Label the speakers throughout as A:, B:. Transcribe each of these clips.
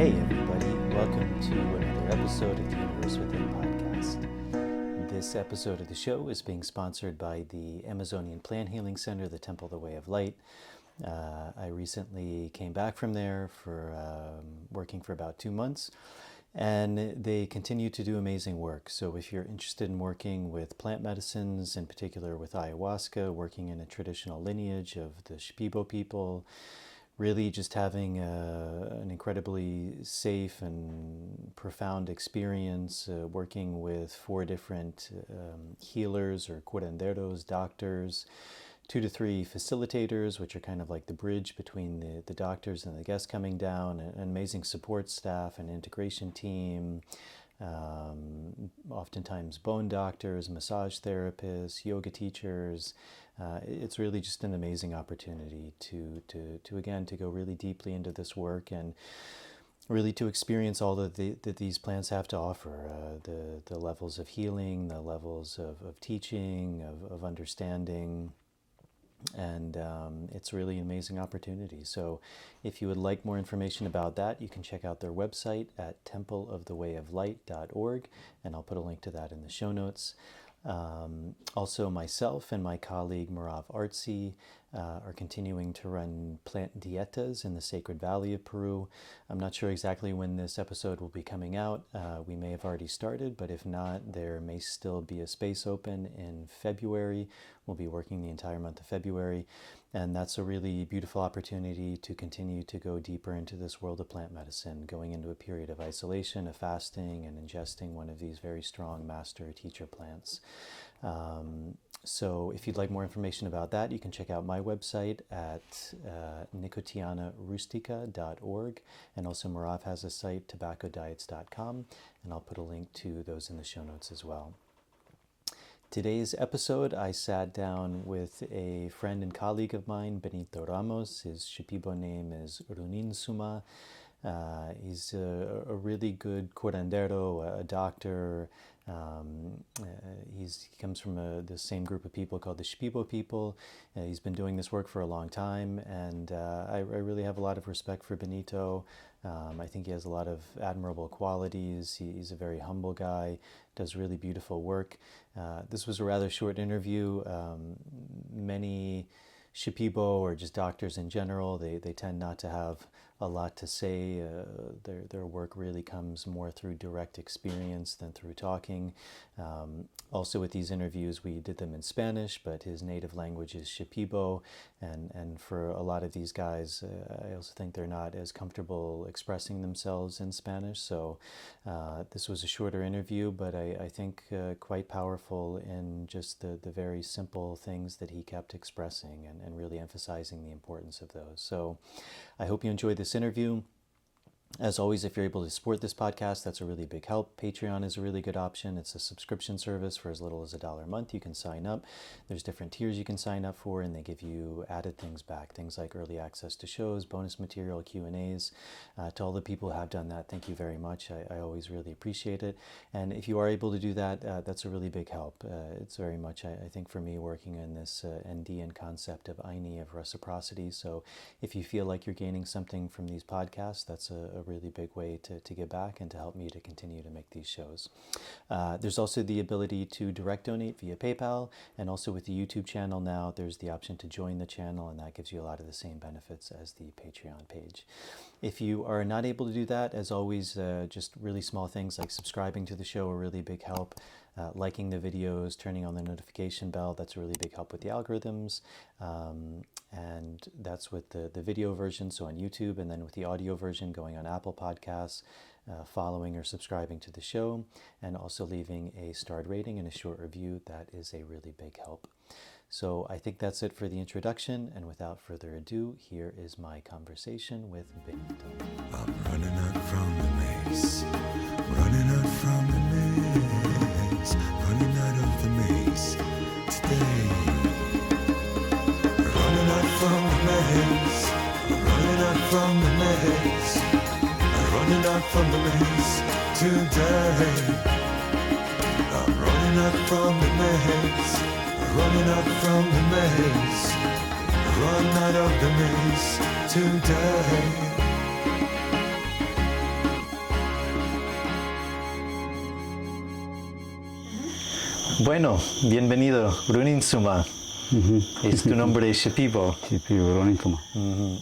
A: Hey everybody, welcome to another episode of the Universe Within podcast. This episode of the show is being sponsored by the Amazonian Plant Healing Center, the Temple of the Way of Light. I recently came back from there for working for about 2 months, and they continue to do amazing work. So if you're interested in working with plant medicines, in particular with ayahuasca, working in a traditional lineage of the Shipibos people, really just having an incredibly safe and profound experience working with 4 different healers or curanderos, doctors, 2 to 3 facilitators, which are kind of like the bridge between the doctors and the guests coming down, an amazing support staff, an integration team, oftentimes bone doctors, massage therapists, yoga teachers. It's really just an amazing opportunity to again, to go really deeply into this work and really to experience all that these plants have to offer, the levels of healing, the levels of teaching, of understanding. And it's really an amazing opportunity. So if you would like more information about that, you can check out their website at templeofthewayoflight.org, and I'll put a link to that in the show notes. Also, myself and my colleague Merav Artzi are continuing to run plant dietas in the Sacred Valley of Peru. I'm not sure exactly when this episode will be coming out. We may have already started, but if not, there may still be a space open in February. We'll be working the entire month of February, and that's a really beautiful opportunity to continue to go deeper into this world of plant medicine, going into a period of isolation, of fasting, and ingesting one of these very strong master teacher plants. So if you'd like more information about that, you can check out my website at nicotianarustica.org, and also Merav has a site, tobaccodiets.com, and I'll put a link to those in the show notes as well. Today's episode, I sat down with a friend and colleague of mine, Benito Ramos. His Shipibo name is Suma. He's a really good curandero, a doctor. He comes from the same group of people called the Shipibos people. He's been doing this work for a long time, and I really have a lot of respect for Benito. I think he has a lot of admirable qualities. He's a very humble guy, does really beautiful work. This was a rather short interview. Many Shipibo, or just doctors in general, they tend not to have a lot to say. Their work really comes more through direct experience than through talking. Also with these interviews, we did them in Spanish, but his native language is Shipibo, and for a lot of these guys, I also think they're not as comfortable expressing themselves in Spanish. So this was a shorter interview, but I think quite powerful in just the very simple things that he kept expressing and really emphasizing the importance of those. So I hope you enjoyed this interview. As always, if you're able to support this podcast, that's a really big help. Patreon is a really good option. It's a subscription service for as little as $1 a month. You can sign up. There's different tiers you can sign up for, and they give you added things back, things like early access to shows, bonus material, Q&As. To all the people who have done that, thank you very much. I always really appreciate it. And if you are able to do that, that's a really big help. It's very much, I think, for me, working in this Andean concept of Aini, of reciprocity. So if you feel like you're gaining something from these podcasts, that's a really big way to give back and to help me to continue to make these shows. There's also the ability to direct donate via PayPal, and also with the YouTube channel now, there's the option to join the channel, and that gives you a lot of the same benefits as the Patreon page. If you are not able to do that, as always, just really small things like subscribing to the show are a really big help. Liking the videos, turning on the notification bell, that's a really big help with the algorithms. And that's with the video version, so on YouTube, and then with the audio version going on Apple Podcasts, following or subscribing to the show, and also leaving a starred rating and a short review. That is a really big help. So I think that's it for the introduction, and without further ado, here is my conversation with Benito.
B: I'm running out from the maze, running out from the maze, running out of the maze today. Running out from the maze, running out from the maze, running out from the maze today. I'm running out from the maze, running out from the maze, run out of the maze today.
A: Bueno, bienvenido, Runinsuma. Es tu nombre Shipibo.
C: Shipibo, Runinsuma.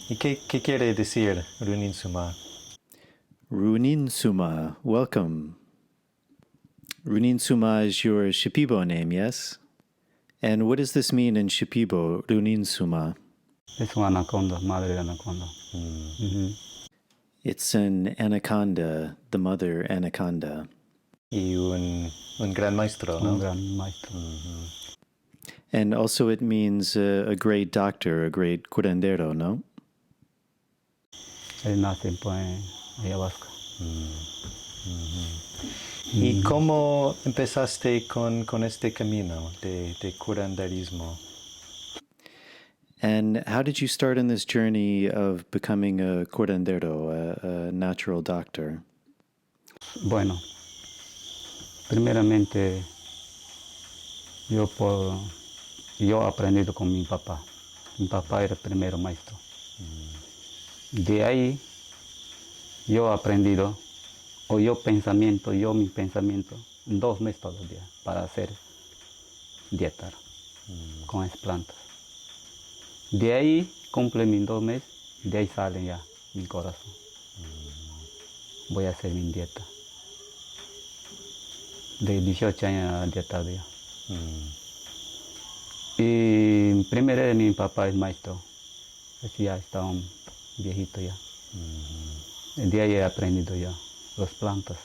A: ¿Y qué quiere decir Runinsuma? Runinsuma, welcome. Runinsuma is your Shipibo name, yes? And what does this mean in Shipibo, Runinsuma?
C: Es una anaconda, madre anaconda.
A: It's an anaconda, the mother anaconda. Y un gran maestro, ¿no?
C: Un gran maestro.
A: And also it means a great doctor, a great curandero, ¿no?
C: Él nace en Ayahuasca.
A: ¿Y cómo empezaste con este camino de curanderismo? And how did you start in this journey of becoming a curandero, a natural doctor?
C: Bueno, primeramente yo he aprendido con mi papá. Mi papá era el primer maestro. De ahí yo he aprendido, mi pensamiento, 2 meses todos los días para hacer dieta con las plantas. De ahí cumple mis 2 meses, de ahí sale ya mi corazón. Voy a hacer mi dieta. De 18 años a dieta ya. Y primero mi papá es maestro, pues ya está un viejito ya. De ahí he aprendido ya las plantas.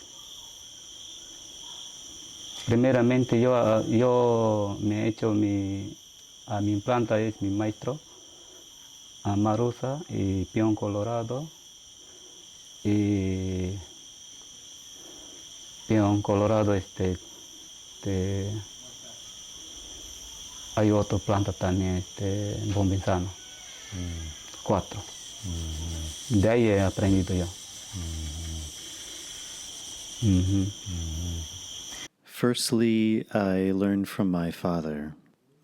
C: Primeramente yo me he hecho a mi planta es mi maestro, amarusa y peón colorado. Y peón colorado hay otra planta también, bombinzano. 4. De ahí he aprendido yo.
A: Firstly, I learned from my father.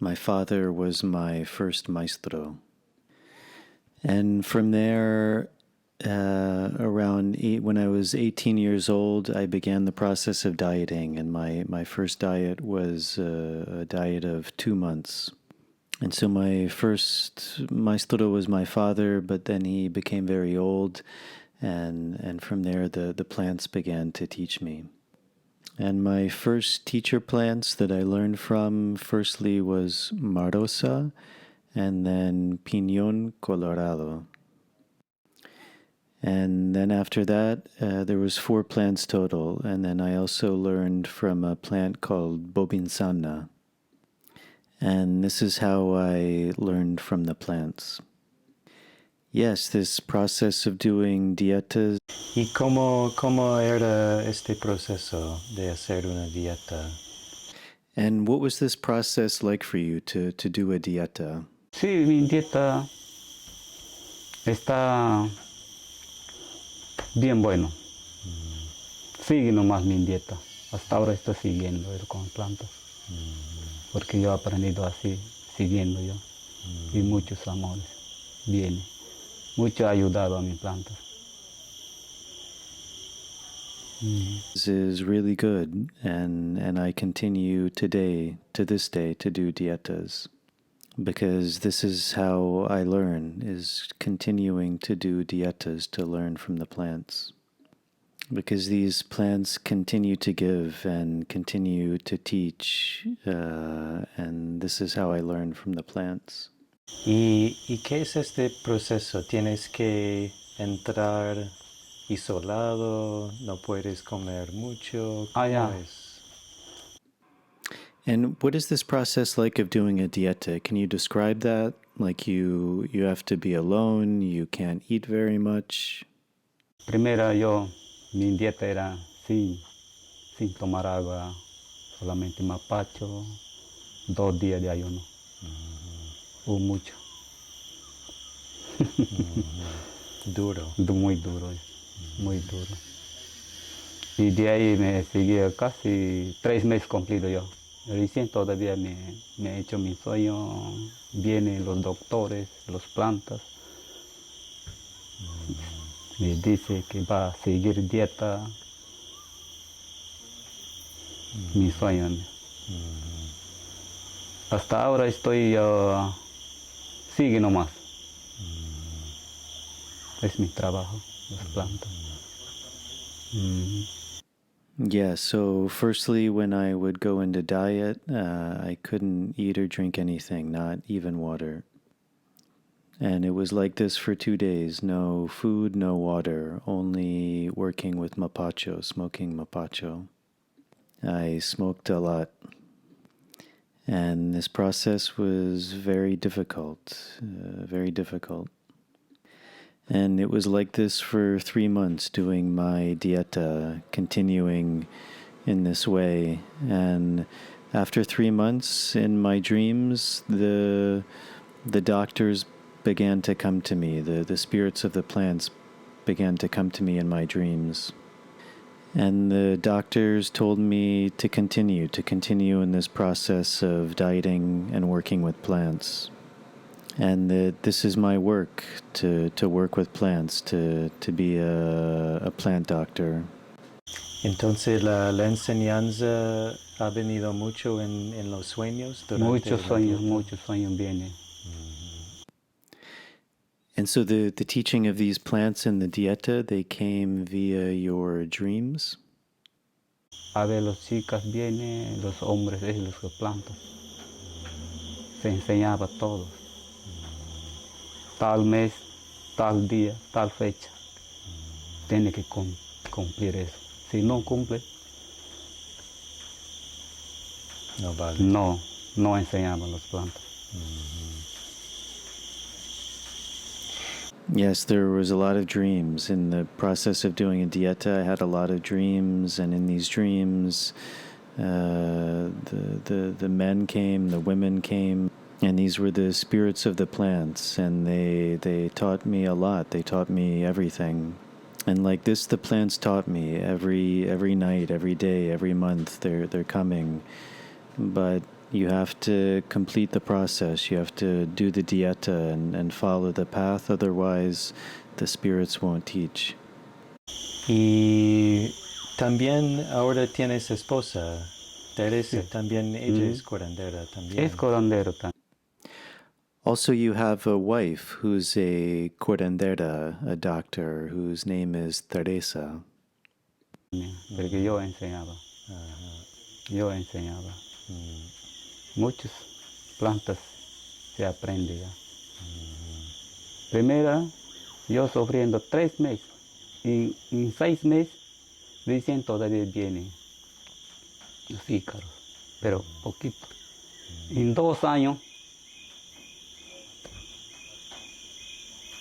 A: My father was my first maestro. And from there, when I was 18 years old, I began the process of dieting, and my first diet was a diet of 2 months. And so my first maestro was my father, but then he became very old, and from there the plants began to teach me. And my first teacher plants that I learned from firstly was marosa, and then piñón colorado. And then after that, there was 4 plants total. And then I also learned from a plant called bobinsana. And this is how I learned from the plants. Yes, this process of doing dietas. ¿Y cómo era este proceso de hacer una dieta? And what was this process like for you to do a dieta?
C: Sí, mi dieta está bien bueno. Sigue nomás mi dieta. Hasta ahora estoy siguiendo con plantas. Porque yo he aprendido así, siguiendo yo. Y muchos amores vienen. Mucho ha ayudado a mi planta.
A: This is really good, and I continue to this day, to do dietas. Because this is how I learn, is continuing to do dietas to learn from the plants. Because these plants continue to give and continue to teach, and this is how I learn from the plants. ¿Y qué es este proceso? ¿Tienes que entrar isolado? ¿No puedes comer mucho?
C: Ya.
A: And what is this process like of doing a dieta? Can you describe that? Like you have to be alone, you can't eat very much?
C: Primero mi dieta era sin tomar agua, solamente mapacho, 2 días de ayuno. O mucho.
A: Duro.
C: Muy duro, muy duro. Y de ahí me seguía casi 3 meses cumplido yo. Recién todavía me he hecho mi sueño, vienen los doctores, las plantas. Me dice que va a seguir dieta. Mi sueño. Hasta ahora estoy, sigue nomás. Es mi trabajo, las plantas.
A: Yeah, so firstly, when I would go into diet, I couldn't eat or drink anything, not even water. And it was like this for 2 days. No food, no water, only working with mapacho, smoking mapacho. I smoked a lot. And this process was very difficult, very difficult. And it was like this for 3 months, doing my dieta, continuing in this way. And after 3 months, in my dreams, the doctors began to come to me. The spirits of the plants began to come to me in my dreams. And the doctors told me to continue in this process of dieting and working with plants. And that this is my work, to work with plants, to be a plant doctor. Entonces la enseñanza ha venido mucho en los sueños.
C: Muchos sueños vienen.
A: And so the teaching of these plants in the dieta, they came via your dreams?
C: A ver, los chicas vienen, los hombres, los plantas. Se enseñaba todo. Tal mes, tal día, tal fecha. Tiene que cumplir eso. Si no cumple,
A: No vale.
C: no enseñaban las plantas.
A: Yes, there was a lot of dreams. In the process of doing a dieta, I had a lot of dreams, and in these dreams, the men came, the women came, and these were the spirits of the plants, and they taught me a lot. They taught me everything. And like this, the plants taught me every night, every day, every month. They're coming, but you have to complete the process. You have to do the dieta and follow the path. Otherwise, the spirits won't teach. Y también ahora tienes esposa, Teresa. También ella es curandera también.
C: Es curandero también.
A: Also, you have a wife who's a curandera, a doctor, whose name is Teresa.
C: Porque yo enseñaba. Muchas plantas se aprende ya. Primero, yo sufriendo 3 meses. Y en 6 meses, dicen todavía vienen los ícaros, pero poquito. En 2 años,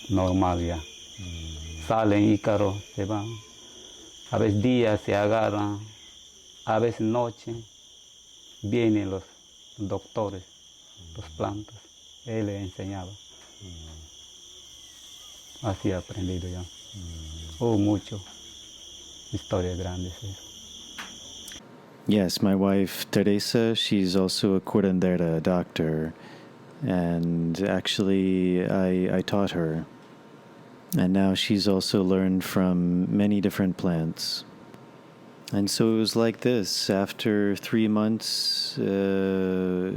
C: normal ya. Salen ícaros, se van. A veces días se agarran, a veces noche. Vienen los doctores, las plantas. Él le enseñaba. Así he aprendido ya. Mucho. Historia grande.
A: Yes, my wife Teresa, she's also a curandera, a doctor. And actually, I taught her. And now she's also learned from many different plants. And so it was like this. After 3 months,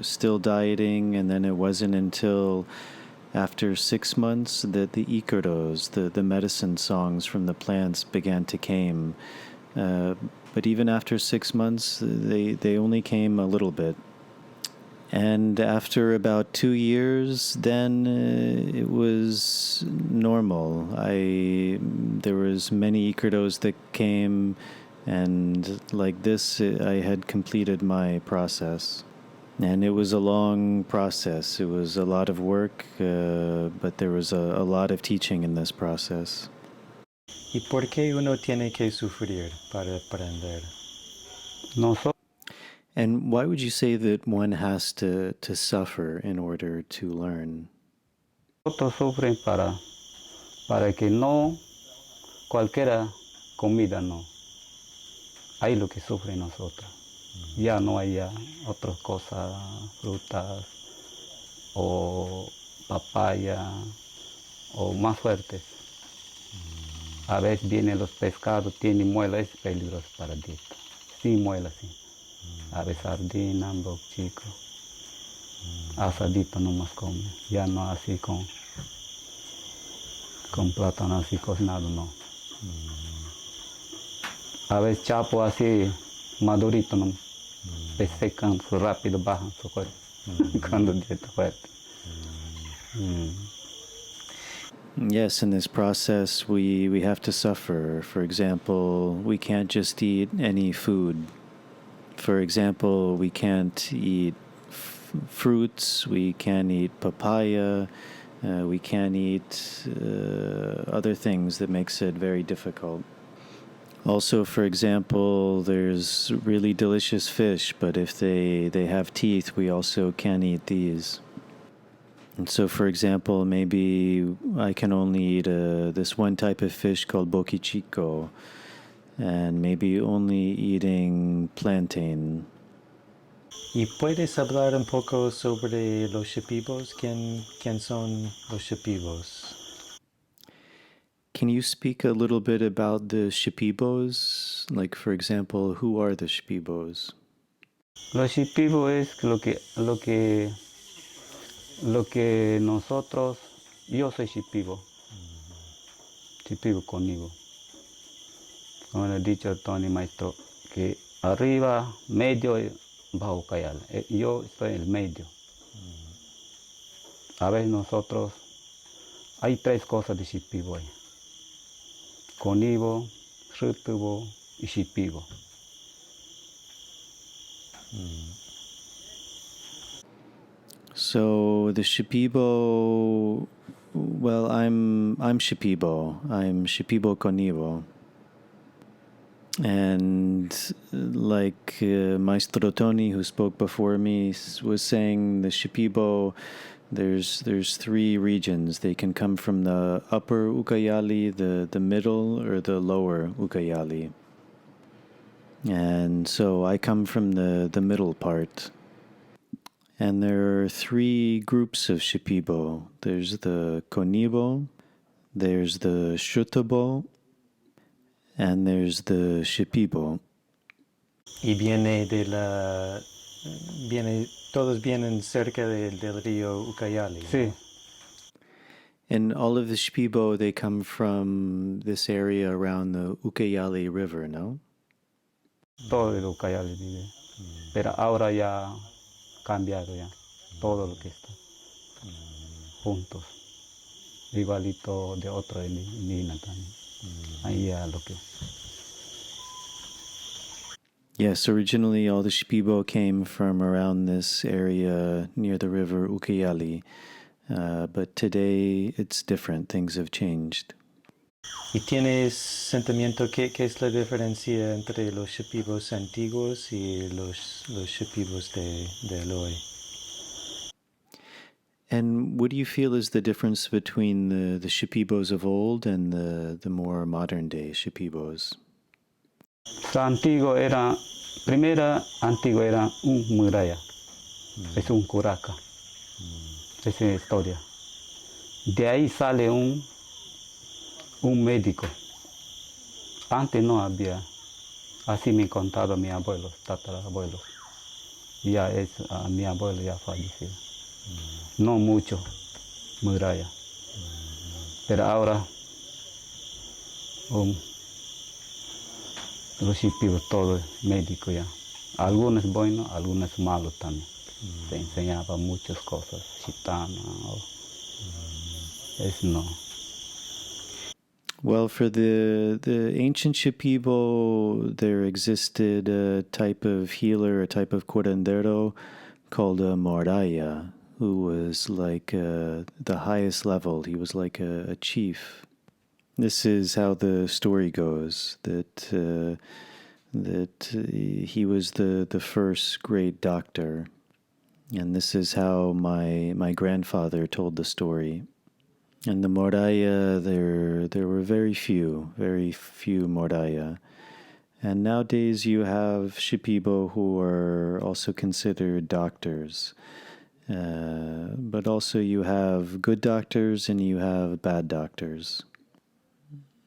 A: still dieting, and then it wasn't until after 6 months that the icaros, the medicine songs from the plants began to came. But even after 6 months, they only came a little bit. And after about 2 years, then it was normal. There was many icaros that came. And like this, I had completed my process. And it was a long process. It was a lot of work, but there was a lot of teaching in this process. ¿Y por qué uno tiene que sufrir para aprender? And why would you say that one has to suffer in order to learn?
C: Nosotros sufren para que no, cualquiera comida no. Ahí lo que sufren nosotros. Ya no hay otras cosas, frutas o papaya o más fuertes. A veces vienen los pescados, tienen muela, es peligroso para dieta. Sin muela, sí. A veces sardina, chico. Asadito nomás come, ya no así con plátano así cocinado, no. A veces chapo así madurito, no. Se secan rápido, bajan su cuerpo cuando dieta fuerte.
A: Yes, in this process, we have to suffer. For example, we can't just eat any food. For example, we can't eat fruits, we can't eat papaya, we can't eat other things that makes it very difficult. Also, for example, there's really delicious fish, but if they have teeth, we also can't eat these. And so, for example, maybe I can only eat this one type of fish called boquichico, and maybe only eating plantain. ¿Y puedes hablar un poco sobre los Shipibos? ¿Quién son los Shipibos? Can you speak a little bit about the Shipibos? Like, for example, who are the Shipibos?
C: Los Shipibos es lo que nosotros, yo soy Shipibo, Shipibo conmigo. Como le he dicho Tony Maestro, que arriba, medio y bajo Cayal. Yo estoy en el medio. A veces nosotros, hay tres cosas de Shipibo ahí. Conibo, Shitubo y Shipibo.
A: So the Shipibo, well, I'm Shipibo. I'm Shipibo Conibo. And like Maestro Tony, who spoke before me, was saying, the Shipibo, there's three regions. They can come from the upper Ucayali, the middle, or the lower Ucayali. And so I come from the middle part. And there are three groups of Shipibo. There's the Conibo, there's the Shutabo, and there's the Shipibo. Y todos vienen cerca del río Ucayali.
C: Sí.
A: And all of the Shipibo, they come from this area around the Ucayali River, no?
C: Todo el Ucayali vive. Pero ahora ya cambiado ya. Todo lo que está. Juntos. Igualito de otro indígena también. Ahí ya lo que...
A: Yes, originally all the Shipibo came from around this area near the river Ucayali. But today it's different. Things have changed. ¿Y tienes sentimiento qué es la diferencia entre los Shipibos antiguos y los Shipibos de hoy? And what do you feel is the difference between the Shipibos of old and the more modern day Shipibos?
C: Antiguo era, antiguo era un muralla, es un curaca, esa es historia. De ahí sale un médico. Antes no había, así me contado mi abuelo, tatarabuelo. Ya es, mi abuelo ya falleció. No mucho, muralla. Pero ahora, los Shipibos, todo médico ya. Algunos buenos, algunos malos también. Se enseñaba muchas cosas, gitana, es no.
A: Well, for the ancient Shipibo, there existed a type of healer, a type of curandero called a Moraya, who was like the highest level. He was like a chief. This is how the story goes, that he was the first great doctor. And this is how my grandfather told the story. And the Moraya, there were very few Moraya. And nowadays you have Shipibo who are also considered doctors. But also you have good doctors and you have bad doctors.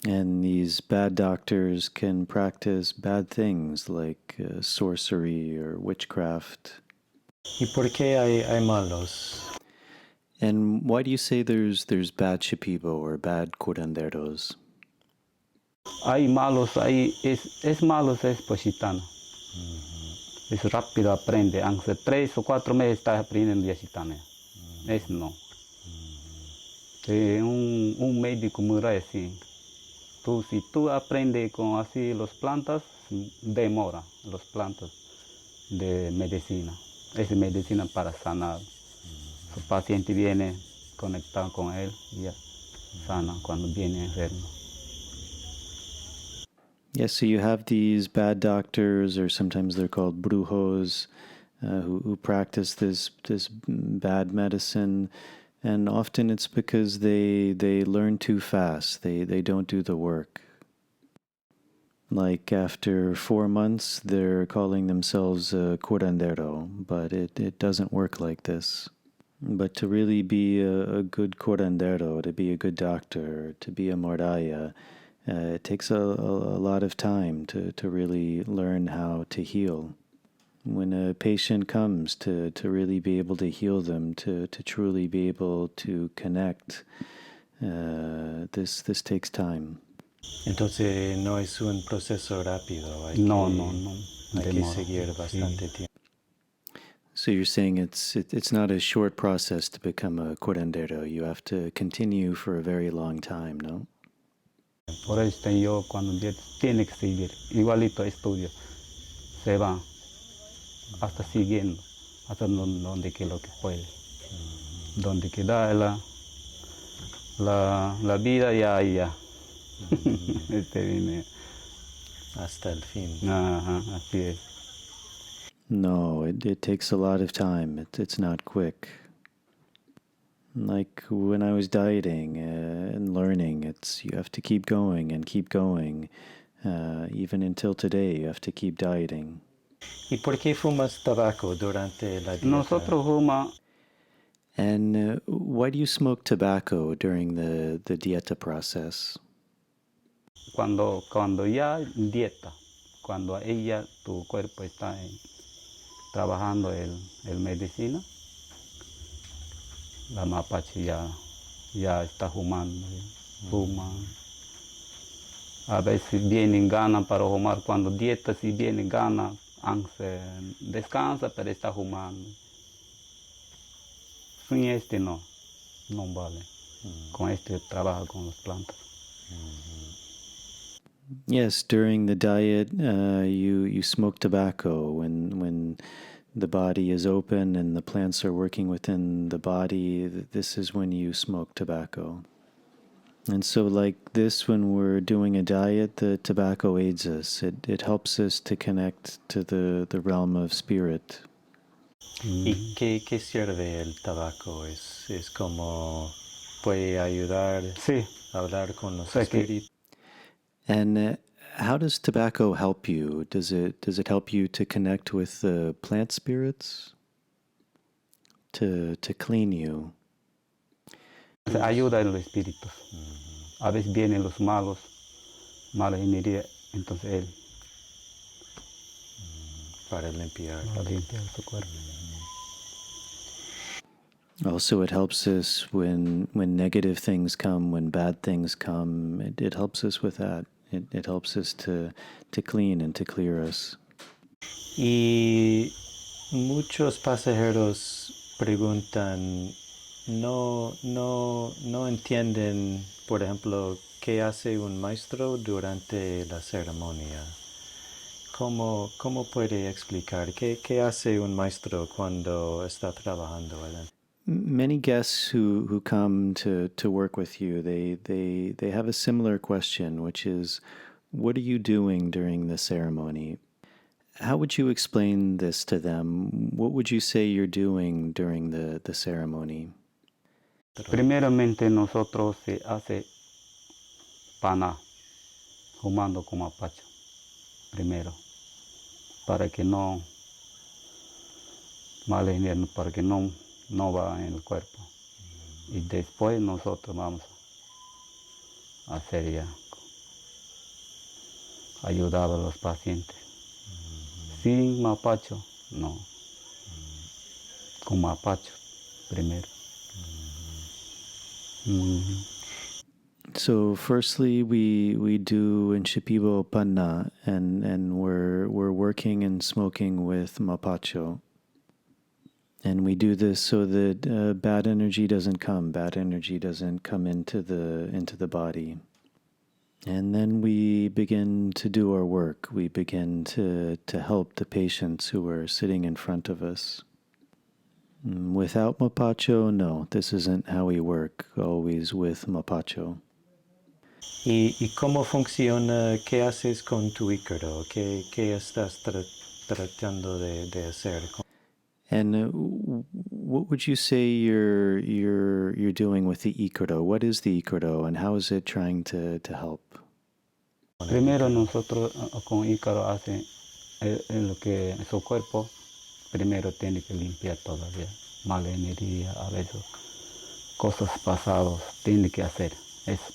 A: And these bad doctors can practice bad things like sorcery or witchcraft. ¿Y por qué hay malos? And why do you say there's bad Shipibo or bad curanderos?
C: Hay malos, es malos, es positano. Es rápido aprende, aunque 3 o 4 meses está aprendiendo ya chitano. Es no. Un médico muy recién. Si tú aprendes con así las plantas, demora las plantas de medicina. Es medicina para sanar. Su paciente viene conectado con él y ya sana cuando viene enfermo.
A: Yes, so you have these bad doctors, or sometimes they're called brujos, who practice this bad medicine, and often it's because they learn too fast. They don't do the work. Like after 4 months, they're calling themselves a curandero, but it doesn't work like this. But to really be a good curandero, to be a good doctor, to be a mordaya, it takes a lot of time to really learn how to heal. When a patient comes, to really be able to heal them, to truly be able to connect, this takes time. Entonces no es un proceso rápido.
C: No.
A: Hay que seguir bastante tiempo. So you're saying it's not a short process to become a curandero. You have to continue for a very long time, no?
C: Por eso yo cuando tiene que seguir, igualito estudio, se va hasta siguiendo, hasta donde que lo que puede. Donde que da la vida ya. Viene.
A: Hasta el fin.
C: Ajá, así es.
A: No, it takes a lot of time. It's not quick. Like when I was dieting and learning, you have to keep going and keep going. Even until today, you have to keep dieting. ¿Y por qué fumas tabaco durante la dieta?
C: Nosotros fumamos.
A: And why do you smoke tobacco during the dieta process?
C: Cuando ya dieta, cuando ella, tu cuerpo está trabajando el medicina, la mapache ya está fumando, fuma. A veces vienen ganas para fumar, cuando dieta si viene ganas, aunque descansa, pero está fumando. Sin este no vale. Con este trabaja con las plantas.
A: Yes, during the diet, you smoke tobacco when the body is open and the plants are working within the body. This is when you smoke tobacco. And so like this, when we're doing a diet, the tobacco aids us. It helps us to connect to the realm of spirit. ¿Y qué sirve el tabaco? Es como puede ayudar a hablar con los espíritus. And how does tobacco help you? Does it help you to connect with the plant spirits? To clean you?
C: Ayuda a los espíritus. A veces vienen los malas energías, entonces él.
A: Para limpiar
C: su cuerpo.
A: Also, it helps us when negative things come, when bad things come. It helps us with that. It helps us to clean and to clear us. Y muchos pasajeros preguntan, no entienden, por ejemplo, qué hace un maestro durante la ceremonia. ¿Cómo puede explicar qué hace un maestro cuando está trabajando? Many guests who come to work with you, they have a similar question, which is, what are you doing during the ceremony? How would you explain this to them? What would you say you're doing during the ceremony?
C: Primeramente nosotros se hace pana, fumando con mapache, primero, para que no mal invierno, para que no va en el cuerpo. Y después nosotros vamos a hacer ya, ayudar a los pacientes. Sin mapacho, no. con mapacho primero. Mm.
A: So firstly, we do in Shipibo panna, and we're working and smoking with mapacho, and we do this so that bad energy doesn't come. Bad energy doesn't come into the body. And then we begin to do our work. We begin to help the patients who are sitting in front of us. Without mapacho, no, this isn't how we work. Always with mapacho. ¿Y cómo funciona? ¿Qué haces con tu hígado? ¿Qué estás tratando de hacer? And what would you say you're doing with the hígado? What is the hígado, and how is it trying to help?
C: Primero nosotros con hígado hace lo que su cuerpo primero tiene que limpiar todavía. Mala energía, a veces cosas pasadas tiene que hacer eso.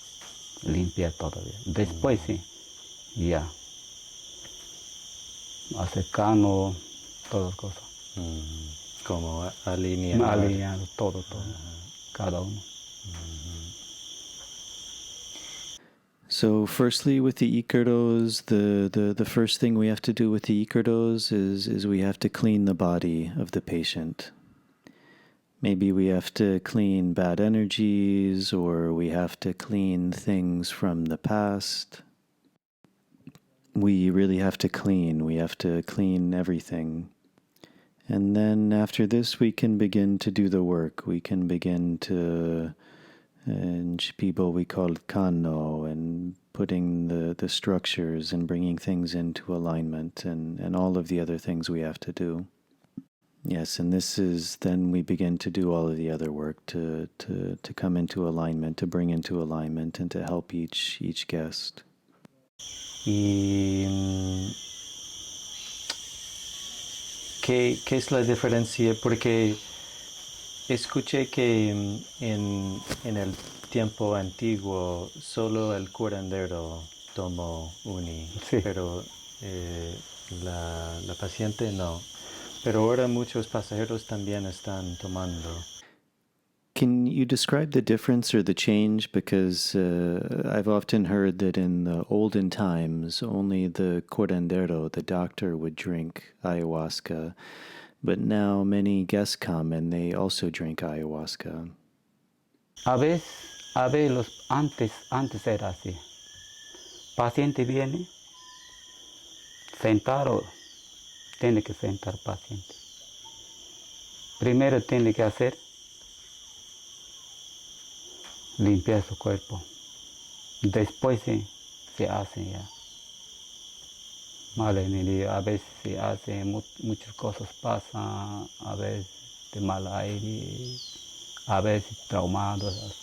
C: Limpiar todavía. Después sí, ya. Acercando todas cosas.
A: Como alinear.
C: Alineando todo, cada uno.
A: So firstly, with the icaros, the first thing we have to do with the icaros is we have to clean the body of the patient. Maybe we have to clean bad energies, or we have to clean things from the past. We really have to clean. We have to clean everything. And then after this, we can begin to do the work. We can begin to, in Shipibo we call it kano, and putting the structures and bringing things into alignment, and all of the other things we have to do. Yes, and this is, then we begin to do all of the other work to come into alignment, to bring into alignment, and to help each guest. ¿Y qué es la diferencia? Porque escuché que en el tiempo antiguo solo el curandero tomó uni,
C: sí.
A: Pero la paciente no. Pero ahora muchos pasajeros también están tomando. Can you describe the difference or the change? Because I've often heard that in the olden times, only the curandero, the doctor, would drink ayahuasca. But now many guests come and they also drink ayahuasca.
C: A veces antes era así. Paciente viene, sentado. Tiene que sentar paciente. Primero tiene que hacer limpiar su cuerpo. Después se hace ya. Mala energía, a veces se hace, muchas cosas pasan, a veces de mal aire, a veces traumados.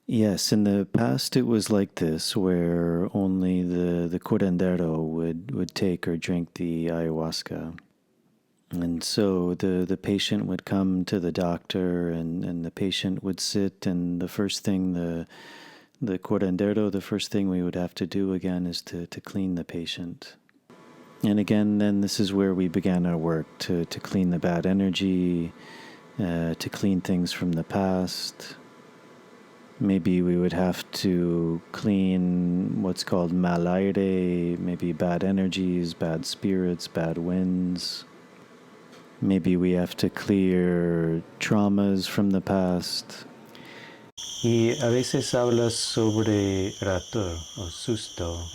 A: Yes, in the past it was like this, where only the curandero would take or drink the ayahuasca. And so the patient would come to the doctor, and the patient would sit, and the first thing the curandero, the first thing we would have to do again is to clean the patient. And again, then this is where we began our work, to clean the bad energy, to clean things from the past. Maybe we would have to clean what's called mal aire, maybe bad energies, bad spirits, bad winds. Maybe we have to clear traumas from the past. Y a veces hablas sobre rato o susto.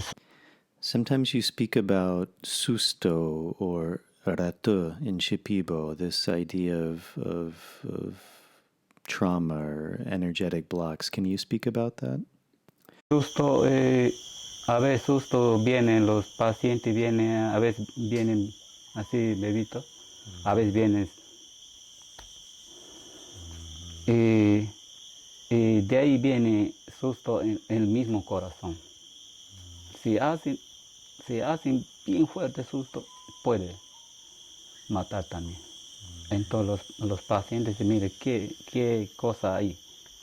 A: Sometimes you speak about susto or rato in Shipibo, this idea of trauma or energetic blocks. Can you speak about that?
C: Susto, a veces susto vienen, los pacientes vienen, a veces vienen así bebitos, a veces vienen y de ahí viene susto en el mismo corazón. Si hacen bien fuerte susto, puede matar también. Entonces los pacientes dicen, mire, ¿qué cosa hay?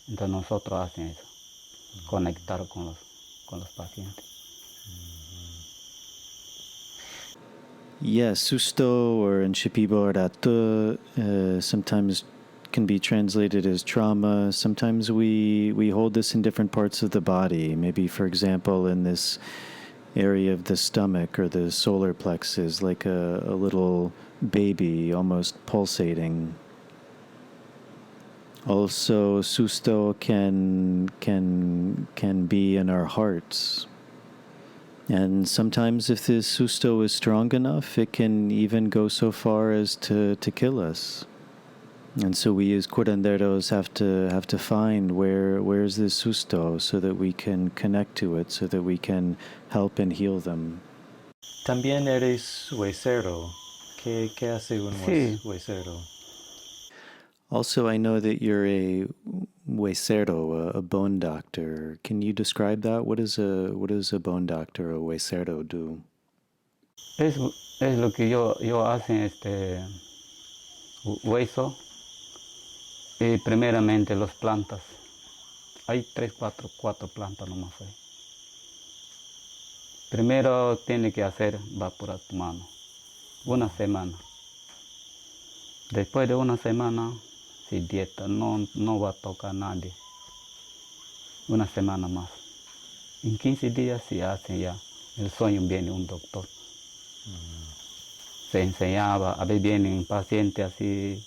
C: Entonces nosotros hacemos eso, conectar con los pacientes.
A: Yeah, susto or in Shipibo rato sometimes can be translated as trauma. Sometimes we hold this in different parts of the body. Maybe, for example, in this area of the stomach or the solar plexus, like a little baby almost pulsating. Also, susto can be in our hearts. And sometimes if this susto is strong enough, it can even go so far as to kill us. And so we as curanderos have to find where's this susto so that we can connect to it, so that we can help and heal them. También eres huesero. ¿Qué hace un
C: Sí.
A: huesero? Also, I know that you're a huesero, a bone doctor. Can you describe that? What does a bone doctor, a huesero, do?
C: Es lo que yo hacen hueso y primeramente las plantas. Hay 4 plantas nomás ahí. Primero tiene que hacer evaporar tu mano, 1 semana. Después de 1 semana, si dieta, no va a tocar a nadie. 1 semana más. En 15 días se hace ya. El sueño viene un doctor. Se enseñaba, a veces viene un paciente así.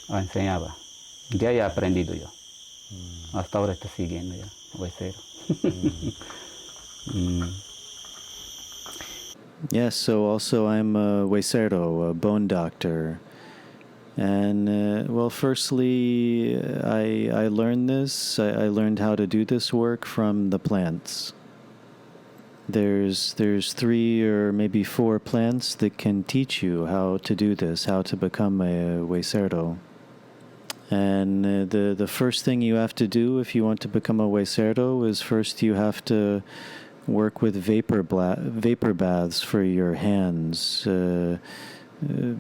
C: Enseñaba. Ya he aprendido yo. Hasta ahora estoy siguiendo ya, huesero.
A: Yes, so also I'm a huesero, a bone doctor. And, well, firstly, I learned this. I learned how to do this work from the plants. There's 3 or maybe 4 plants that can teach you how to do this, how to become a huesero. And the first thing you have to do if you want to become a huesero is first you have to work with vapor baths for your hands,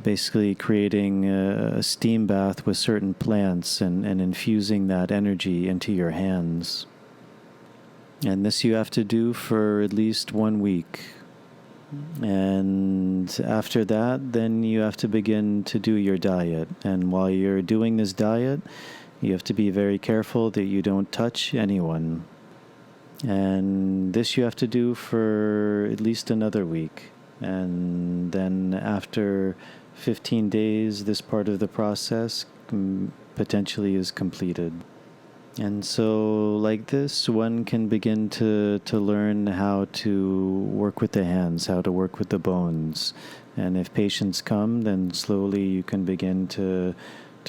A: basically creating a steam bath with certain plants and infusing that energy into your hands. And this you have to do for at least 1 week. And after that, then you have to begin to do your diet. And while you're doing this diet, you have to be very careful that you don't touch anyone. And this you have to do for at least another week. And then after 15 days, this part of the process potentially is completed. And so like this, one can begin to learn how to work with the hands, how to work with the bones. And if patients come, then slowly you can begin to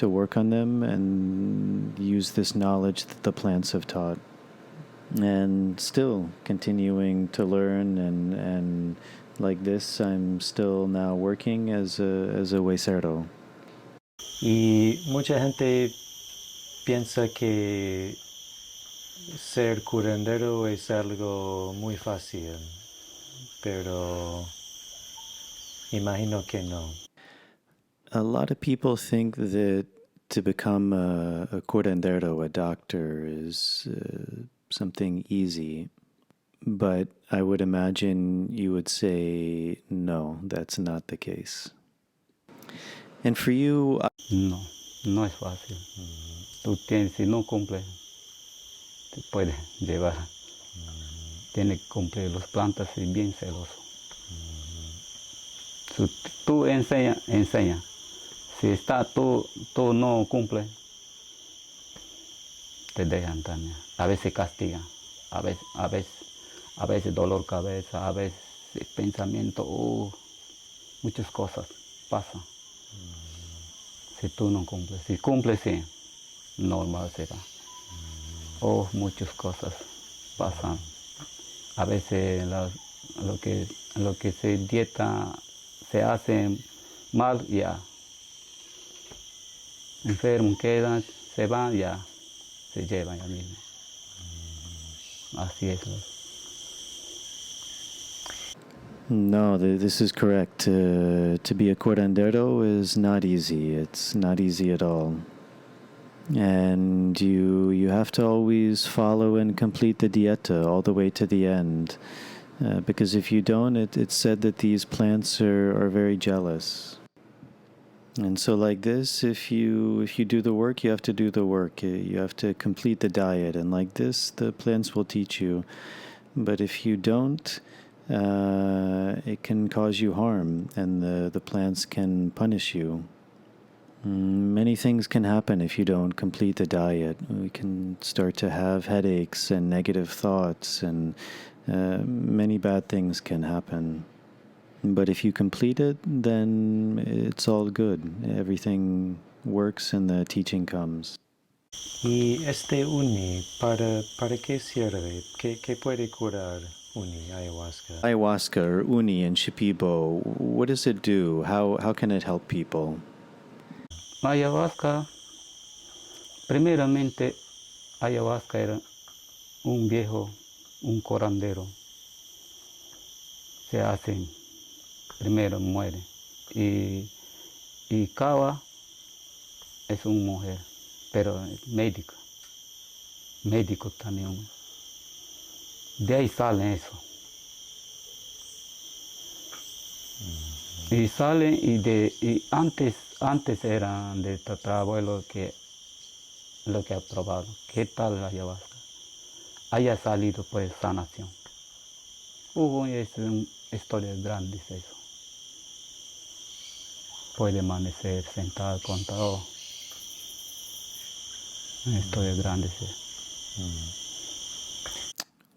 A: work on them and use this knowledge that the plants have taught. And still continuing to learn and like this, I'm still now working as a huesero. Y mucha gente piensa que ser curandero es algo muy fácil, pero imagino que no. A lot of people think that to become a curandero, a doctor, is something easy. But I would imagine you would say, no, that's not the case. And for you...
C: No es fácil. Tú tienes, si no cumples, te puede llevar. Tienes que cumplir las plantas y bien celoso. Si tú enseña. Si tú no cumples, te dejan también. A veces castigan, a veces dolor de cabeza, a veces pensamiento, muchas cosas pasan. Si tú no cumples, si cumples, sí, normal será. Muchas cosas pasan. A veces lo que se dieta se hace mal, ya. Enfermo queda, se va, ya. Se lleva ya mismo. Así es.
A: No, this is correct. To be a curandero is not easy. It's not easy at all. And you have to always follow and complete the dieta all the way to the end. Because if you don't, it's said that these plants are very jealous. And so like this, if you do the work, you have to do the work. You have to complete the diet. And like this, the plants will teach you. But if you don't, it can cause you harm, and the plants can punish you. Many things can happen if you don't complete the diet. We can start to have headaches and negative thoughts, and many bad things can happen. But if you complete it, then it's all good. Everything works and the teaching comes.
D: Y este uni, ¿para qué sirve? ¿Qué puede curar uni, ayahuasca?
A: Ayahuasca or uni in Shipibo, what does it do? How can it help people?
C: Ayahuasca, primeramente, ayahuasca era un viejo, un curandero. Se hacen, primero muere. Y Kawa es una mujer, pero es médico también. De ahí sale eso. Y salen y antes eran de tatarabuelo que lo que ha probado. ¿Qué tal la ayahuasca? Haya salido pues sanación. Es una historia grande eso. Puede amanecer sentado contado. Una historia grande sí.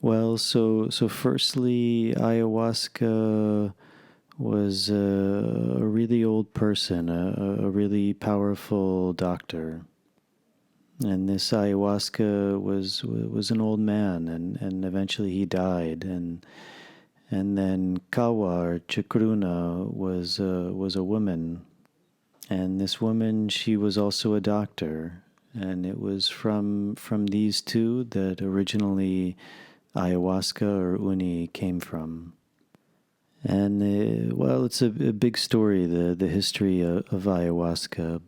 A: Well, so firstly, ayahuasca was a really old person, a really powerful doctor. And this ayahuasca was an old man, and eventually he died. And then Kawa, or Chakruna, was a woman. And this woman, she was also a doctor. And it was from these two that originally ayahuasca or uni came from. And well, it's a big story, the history of ayahuasca,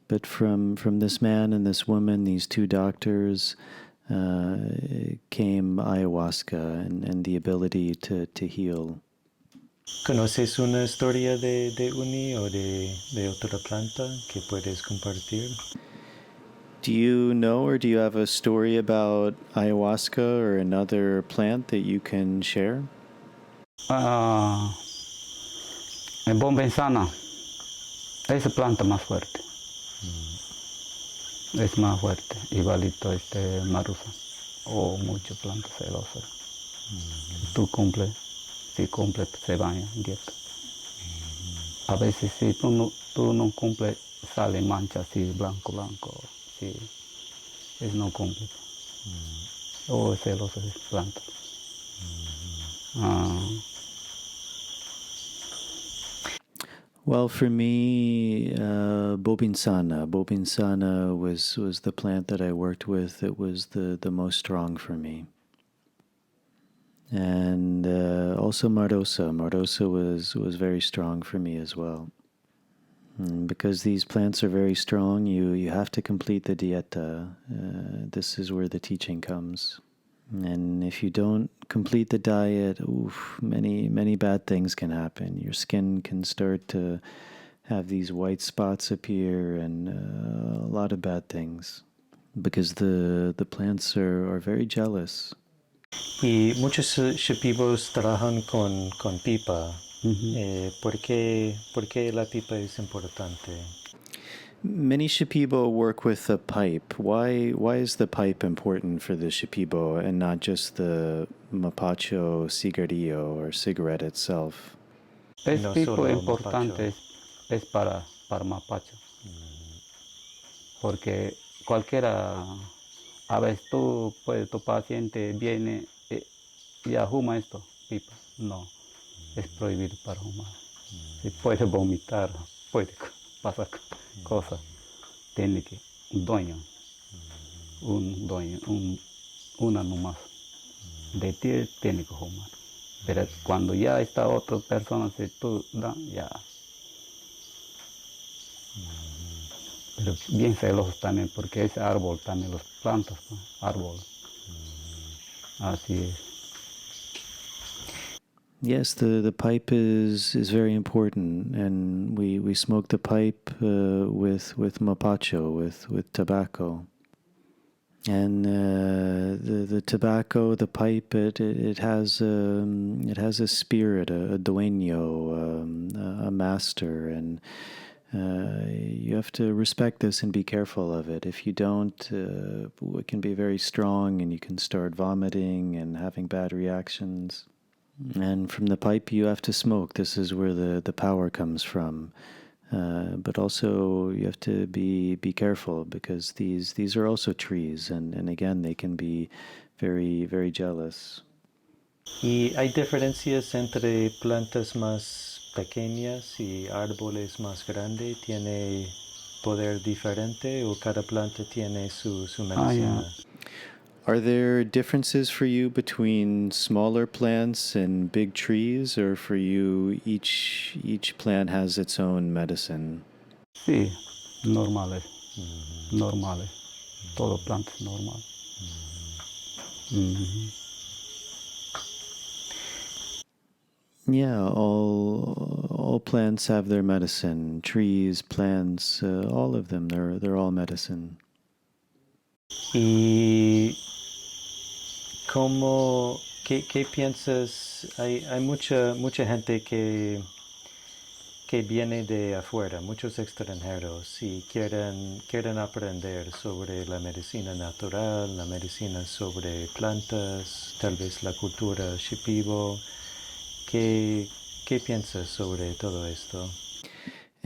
A: but from this man and this woman, these two doctors, came ayahuasca and the ability to heal.
D: ¿Conoces una historia de uni o de otra planta que puedes compartir?
A: Do you know, or do you have a story about ayahuasca or another plant that you can share?
C: El bombensana es planta más fuerte. Es más fuerte, igualito marusa o muchas plantas celosas. Tú cumples, si cumples se baña en dieta. A veces si tú no cumples sale mancha así blanco, si es no cumple. O celosa de plantas.
A: Well, for me, Bobinsana was the plant that I worked with that was the most strong for me. And also Marosa was very strong for me as well. And because these plants are very strong, you have to complete the dieta. This is where the teaching comes. And if you don't complete the diet, many bad things can happen. Your skin can start to have these white spots appear, and a lot of bad things, because the plants are very jealous.
D: Y muchos Shipibos trabajan con pipa. ¿Por qué la pipa es importante?
A: Many Shipibo work with a pipe. Why is the pipe important for the Shipibo and not just the mapacho cigarrillo or cigarette itself?
C: Es
D: No
C: pico
D: solo
C: importante es para mapacho. Porque cualquiera, a veces tu paciente viene y fuma esto, pipa. No, es prohibido para fumar. Si puede vomitar, puede pasar cosas. Tiene que un dueño, una nomás. De ti tiene que fumar. Pero cuando ya está otra persona, si tú das, ya. Pero bien celosos también, porque ese árbol también, las plantas, ¿no? Árbol. Así es.
A: Yes, the pipe is very important, and we smoke the pipe with mapacho, with tobacco. And the tobacco, the pipe, it has a spirit, a dueño, a master, and you have to respect this and be careful of it. If you don't, it can be very strong, and you can start vomiting and having bad reactions. And from the pipe, you have to smoke. This is where the power comes from. But also you have to be careful, because these are also trees, and again they can be very, very jealous.
D: ¿Y hay diferencias entre plantas más pequeñas y árboles más grandes? ¿Tiene poder diferente o cada planta tiene su medicina?
A: Are there differences for you between smaller plants and big trees, or for you each plant has its own medicine?
C: Sí, normales. Normales. Todo plantas normal.
A: Yeah, all plants have their medicine. Trees, plants, all of them. They're all medicine.
D: ¿Y qué piensas? Hay mucha gente que viene de afuera, muchos extranjeros, y quieren aprender sobre la medicina natural, la medicina sobre plantas, tal vez la cultura Shipibo. ¿Qué piensas sobre todo esto?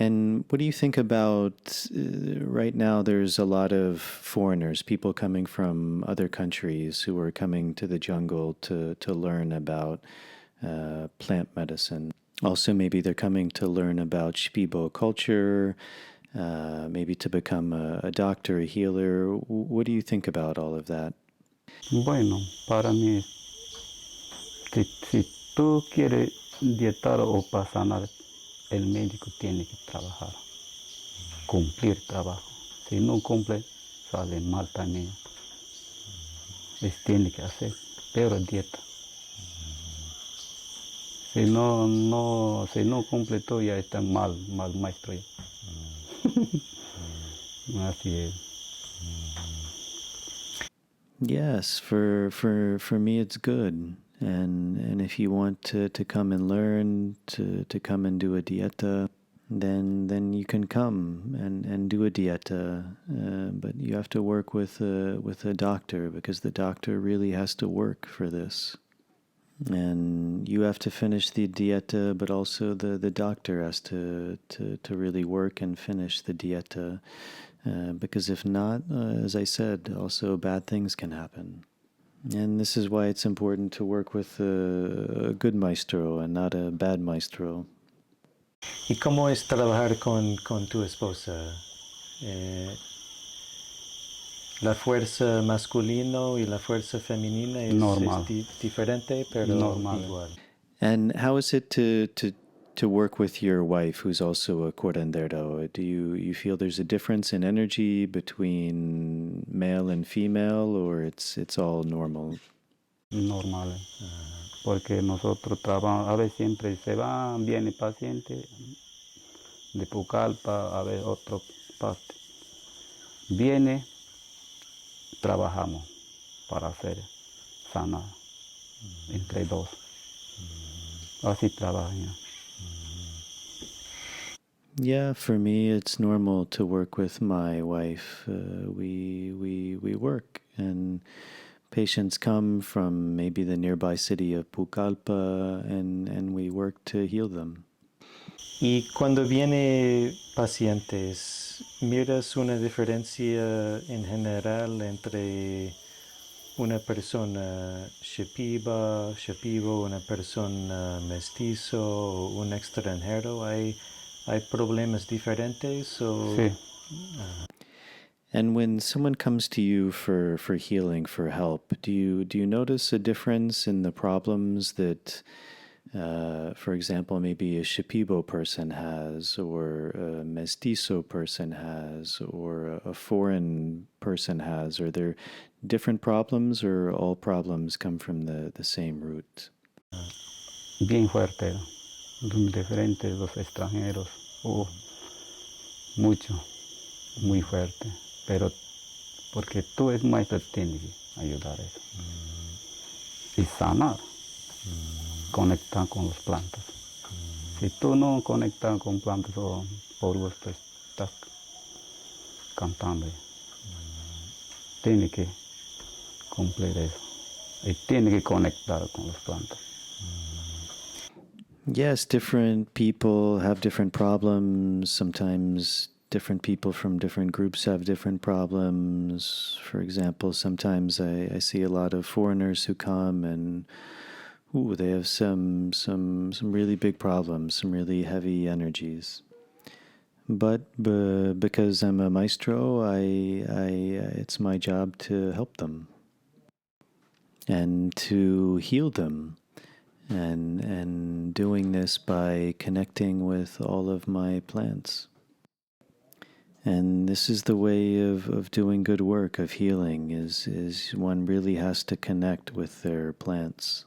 A: And what do you think about right now? There's a lot of foreigners, people coming from other countries who are coming to the jungle to learn about plant medicine. Also, maybe they're coming to learn about Shipibo culture, maybe to become a doctor, a healer. What do you think about all of that?
C: Bueno, para mí, si tú quieres dietar o sanar, el médico tiene que trabajar, cumplir trabajo. Si no cumple, sale mal también. Tiene que hacer, pero dieta. Si no cumple todo, ya está mal maestro ya. Así es.
A: Yes, for me it's good. And if you want to come and learn, to come and do a dieta, then you can come and do a dieta. But you have to work with a doctor, because the doctor really has to work for this. And you have to finish the dieta, but also the doctor has to really work and finish the dieta. Because if not, as I said, also bad things can happen. And this is why it's important to work with a good maestro and not a bad maestro.
D: ¿Y cómo es trabajar con tu esposa? La fuerza masculina y la fuerza femenina es diferente, pero
C: normal.
D: igual.
A: And how is it to work with your wife, who's also a curandero? Do you feel there's a difference in energy between male and female, or it's all normal?
C: Normal. Porque nosotros trabajamos, a veces siempre se van, viene paciente de Pucallpa, a ver otra parte. Viene, trabajamos para hacer sanar entre dos. Así trabajan.
A: Yeah, for me, it's normal to work with my wife. We work, and patients come from maybe the nearby city of Pucallpa, and we work to heal them.
D: Y cuando viene pacientes, ¿miras una diferencia en general entre una persona Shipibo, una persona mestizo o un extranjero? ¿Hay problemas diferentes? O,
C: Sí.
A: And when someone comes to you for healing, for help, do you notice a difference in the problems that, for example, maybe a Shipibo person has, or a mestizo person has, or a foreign person has? Are there different problems, or all problems come from the same root?
C: bien fuerte, muy diferente, los extranjeros, mucho, muy fuerte, pero porque tú eres maestro tienes que ayudar a eso. Y sanar, conectar con las plantas. Si tú no conectas con plantas o polvos, pues estás cantando. Tiene que cumplir eso. Y tiene que conectar con las plantas.
A: Yes, different people have different problems. Sometimes different people from different groups have different problems. For example, sometimes I see a lot of foreigners who come and they have some really big problems, some really heavy energies. But because I'm a maestro, it's my job to help them and to heal them. And doing this by connecting with all of my plants. And this is the way of doing good work, of healing, is one really has to connect with their plants.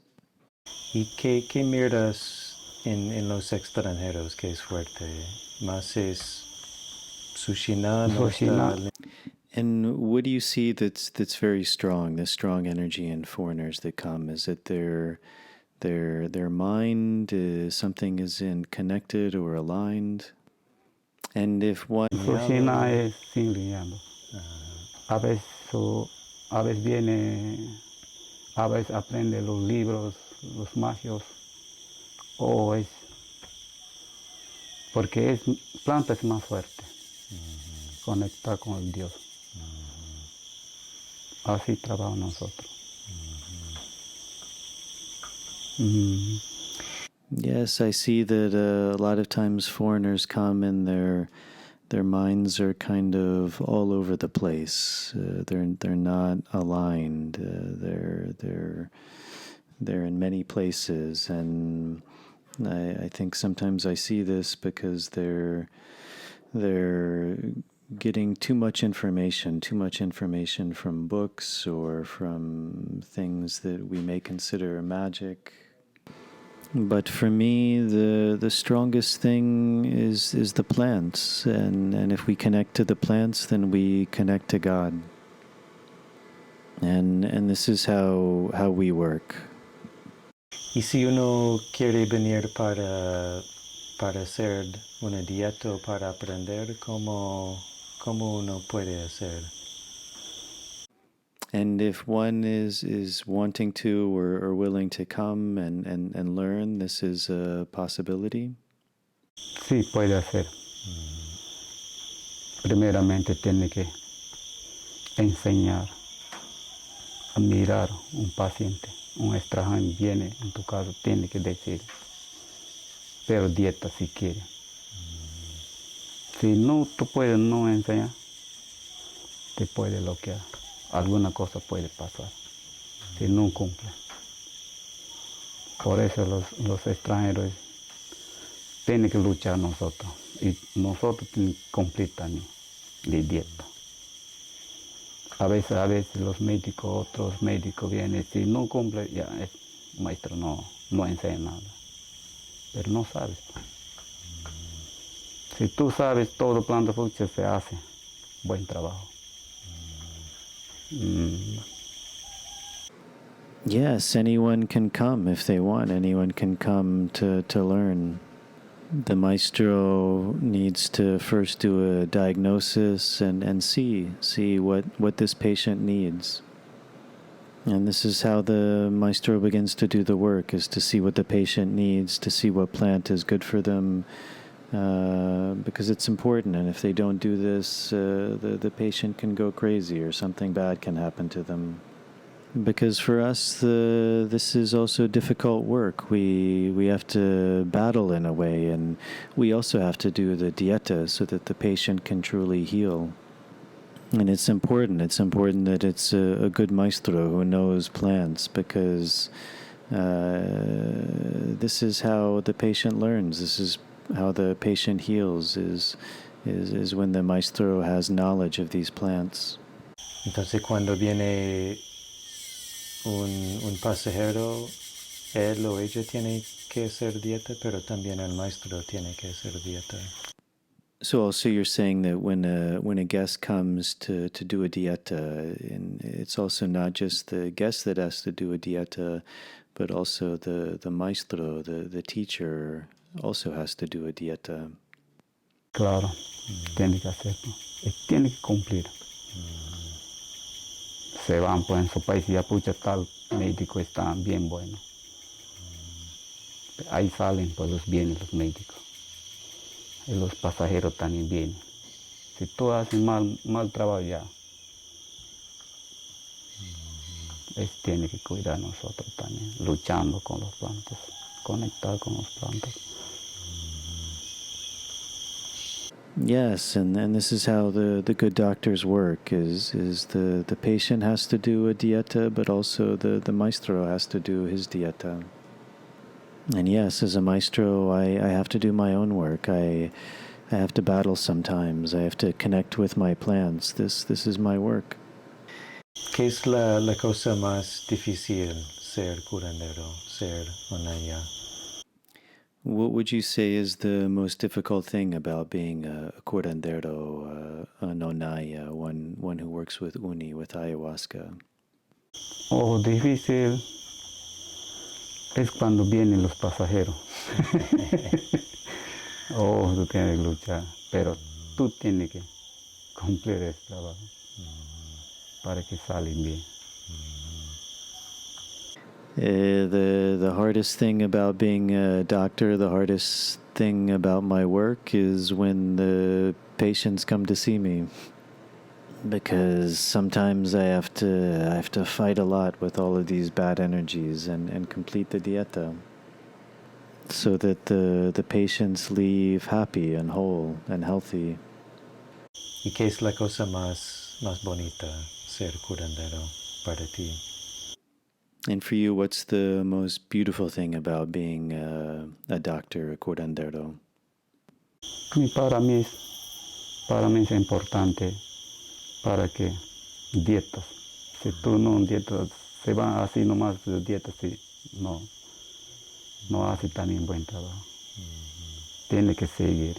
D: ¿Y qué miras en los extranjeros que es fuerte? Más es Sushina, no
C: Sushina.
D: está...
A: And what do you see that's very strong, the strong energy in foreigners that come? Is it their mind, something isn't connected or aligned? And if one...
C: Sushina es sin lineado. A veces viene, a veces aprende los libros, los magios, o es porque planta es más fuerte, conectar con el Dios. Así trabajamos nosotros.
A: Yes, I see that a lot of times foreigners come and their minds are kind of all over the place. They're not aligned. They're in many places, and I think sometimes I see this because they're getting too much information from books or from things that we may consider magic. But for me, the strongest thing is the plants, and if we connect to the plants, then we connect to God. And this is how we work.
D: Y si uno quiere venir para hacer una dieta o para aprender, ¿cómo uno puede hacer?
A: And if one is wanting to or willing to come and learn, this is a possibility.
C: Sí, puede hacer. Primeramente tiene que enseñar a mirar un paciente. Un extranjero viene en tu casa, tiene que decir, pero dieta si quiere. Si no, tú puedes no enseñar, te puede bloquear. Alguna cosa puede pasar si no cumple. Por eso los extranjeros tienen que luchar nosotros. Y nosotros tenemos que cumplir también la dieta. A veces los médicos, otros médicos vienen, si no cumple, ya el maestro no enseña nada. Pero no sabes. Si tú sabes, todo planta fruta se hace. Buen trabajo.
A: Yes, anyone can come if they want. Anyone can come to learn. The maestro needs to first do a diagnosis and see what this patient needs. And this is how the maestro begins to do the work, is to see what the patient needs, to see what plant is good for them, because it's important. And if they don't do this, the patient can go crazy or something bad can happen to them. Because for us, this is also difficult work. We have to battle in a way, and we also have to do the dieta so that the patient can truly heal. And it's important. It's important that it's a good maestro who knows plants, because this is how the patient learns. This is how the patient heals, is when the maestro has knowledge of these plants.
D: Entonces cuando viene un pasajero, él o ella tiene que hacer dieta, pero también el maestro tiene que hacer dieta.
A: So also you're saying that when a guest comes to do a dieta, and it's also not just the guest that has to do a dieta, but also the maestro, the teacher, also has to do a dieta.
C: Claro, tiene que hacerlo. Tiene que cumplir. Se van pues en su país y ya pucha tal médico está bien bueno. Ahí salen pues los bienes los médicos. Y los pasajeros también vienen. Si tú haces mal trabajo ya, tiene que cuidar a nosotros también, luchando con los plantas, conectar con los plantas.
A: Yes, and this is how the good doctors work, is the patient has to do a dieta, but also the maestro has to do his dieta. And yes, as a maestro, I have to do my own work. I have to battle sometimes. I have to connect with my plants. This is my work.
D: ¿Qué es la cosa más difícil ser curandero, ser onaya?
A: What would you say is the most difficult thing about being a curandero, an onaya, one who works with uni, with ayahuasca?
C: Oh, difícil es cuando vienen los pasajeros. Oh, tú tienes que luchar, pero tú tienes que cumplir el trabajo para que salgan bien.
A: The hardest thing about being a doctor, the hardest thing about my work is when the patients come to see me, because sometimes I have to fight a lot with all of these bad energies and complete the dieta, so that the patients leave happy and whole and healthy.
D: ¿Y qué es la cosa más bonita ser curandero para ti?
A: And for you, what's the most beautiful thing about being a doctor, a curandero?
C: Y para mí es importante para que dietas. Si tú no dietas, se va así nomás de dietas, si no hace tan bien buen trabajo. Tiene que seguir.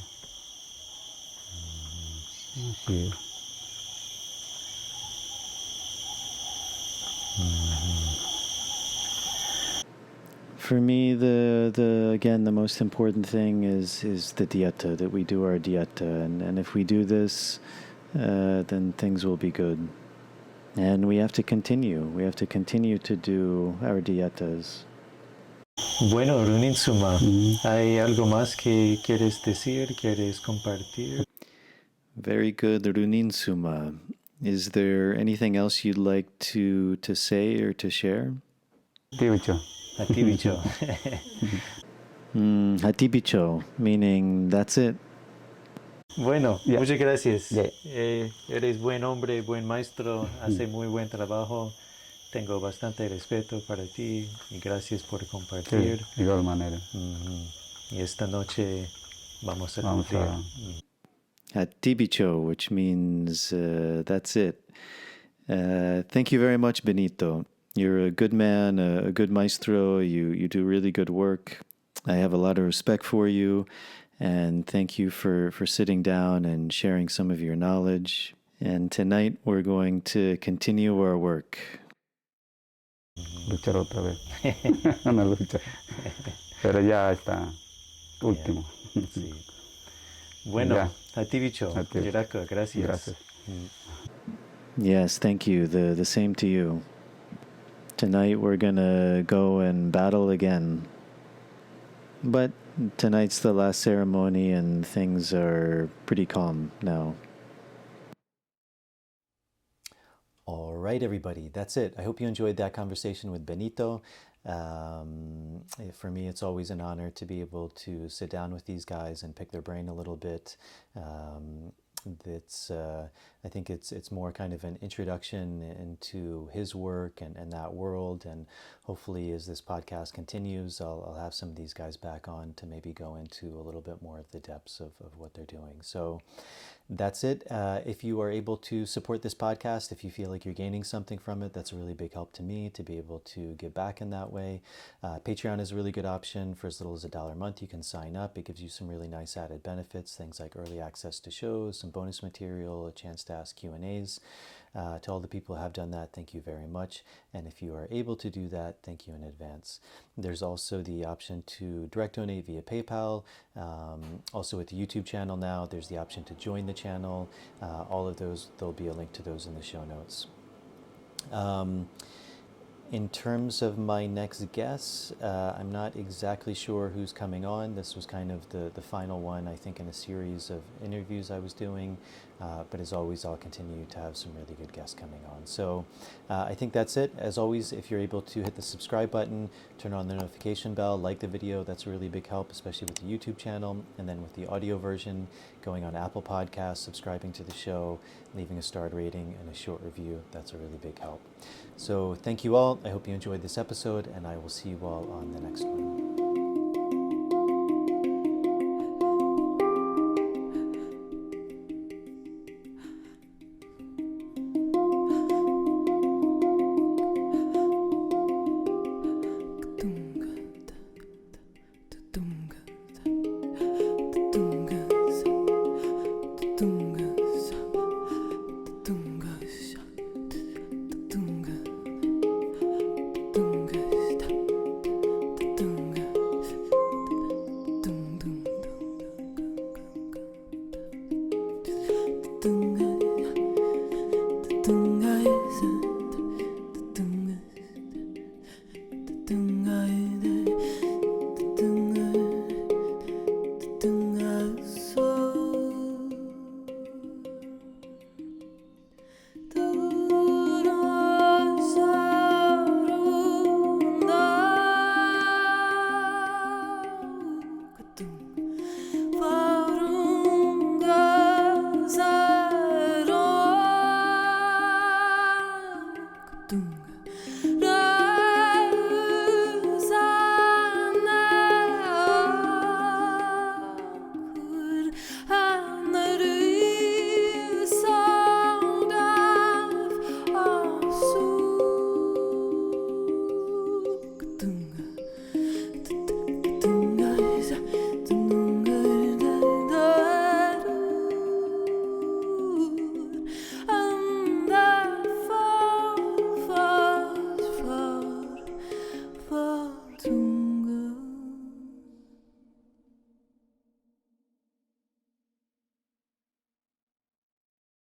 C: Así es.
A: For me, the most important thing is the dieta, that we do our dieta, and if we do this, then things will be good. And we have to continue. We have to continue to do our dietas.
D: Bueno, Runin Suma, ¿hay algo más que quieres decir, quieres compartir?
A: Very good, Runin Suma. Is there anything else you'd like to say or to share?
C: Dicho.
D: A ti, bicho.
A: Hatibicho, meaning that's it.
D: Bueno,
C: Yeah.
D: muchas gracias.
C: Yeah.
D: Eres buen hombre, buen maestro, hace muy buen trabajo. Tengo bastante respeto para ti y gracias por compartir.
C: Sí, de igual manera.
D: Y esta noche vamos a
C: Vamos
D: cumplir.
A: Hatibicho, which means that's it. Thank you very much, Benito. You're a good man, a good maestro. You do really good work. I have a lot of respect for you, and thank you for sitting down and sharing some of your knowledge. And tonight we're going to continue our work.
C: Luchar otra vez. Una lucha. Pero ya está último.
D: Sí. Bueno,
C: Ya.
D: a ti, bicho.
C: A ti.
D: Gracias.
C: Gracias.
A: Yes, thank you. The same to you. Tonight we're gonna go and battle again. But tonight's the last ceremony and things are pretty calm now. All right, everybody, that's it. I hope you enjoyed that conversation with Benito. For me, it's always an honor to be able to sit down with these guys and pick their brain a little bit. I think it's more kind of an introduction into his work and that world, and hopefully as this podcast continues, I'll have some of these guys back on to maybe go into a little bit more of the depths of what they're doing. So that's it. If you are able to support this podcast, if you feel like you're gaining something from it, that's a really big help to me to be able to give back in that way. Patreon is a really good option. For as little as $1 a month, you can sign up. It gives you some really nice added benefits, things like early access to shows, some bonus material, a chance to ask Q&As. To all the people who have done that, thank you very much. And if you are able to do that, thank you in advance. There's also the option to direct donate via PayPal. Also with the YouTube channel now, there's the option to join the channel. All of those, there'll be a link to those in the show notes. In terms of my next guest, I'm not exactly sure who's coming on. This was kind of the final one, I think, in a series of interviews I was doing. But as always, I'll continue to have some really good guests coming on. So I think that's it. As always, if you're able to hit the subscribe button, turn on the notification bell, like the video, that's a really big help, especially with the YouTube channel. And then with the audio version, going on Apple Podcasts, subscribing to the show, leaving a starred rating and a short review, that's a really big help. So thank you all. I hope you enjoyed this episode, and I will see you all on the next one.
E: Ra